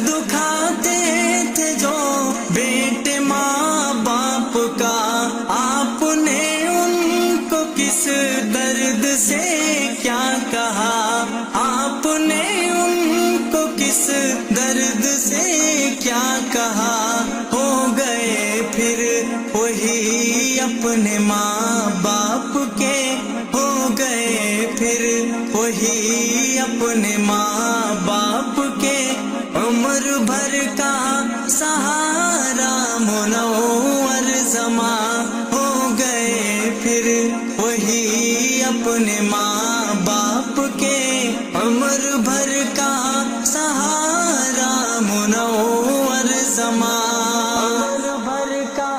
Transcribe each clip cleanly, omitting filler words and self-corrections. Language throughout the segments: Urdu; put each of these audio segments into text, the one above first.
دکھاتے تھے جو بیٹے ماں باپ کا، آپ نے ان کو کس درد سے کیا کہا، آپ نے ان کو کس درد سے کیا کہا، ہو گئے پھر وہی اپنے ماں باپ کے، ہو گئے پھر وہی اپنے ماں باپ کے، عمر بھر کا سہارا منور زماں، ہو گئے پھر وہی اپنے ماں باپ کے، عمر بھر کا سہارا منور زماں، عمر بھر کا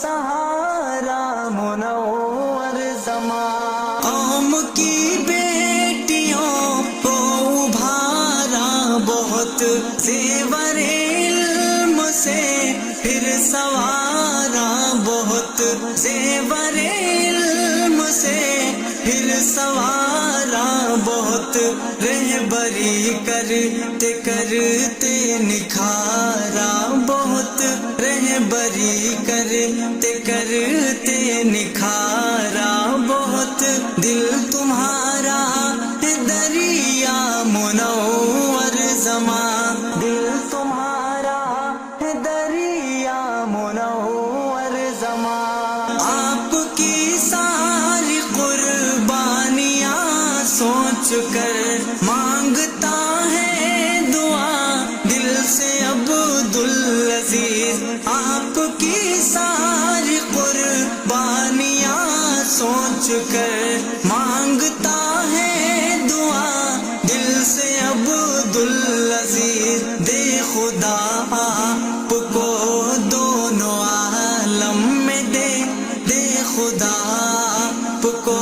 سہارا منور زماں، قوم کی بیٹیوں کو ابھارا بہت زیور علم سے، پھر سوارا بہت زیور علم سے، پھر سوارا بہت رہبری کرتے کرتے نکھارا، بہت رہبری کرتے کرتے نکھارا، بہت دل تمہارا ہے دریا منور زماں، دل تمہارا ہے دریا منور زماں، آپ کی ساری قربانیاں سوچ کر مانگتا ہے دعا دل سے عبدالعزیز، آپ کی ساری قربانیاں سوچ کر مانگتا ہے دعا دل سے عبدالعزیز، دے خدا آپ کو دونوں عالم میں، دے خدا آپ کو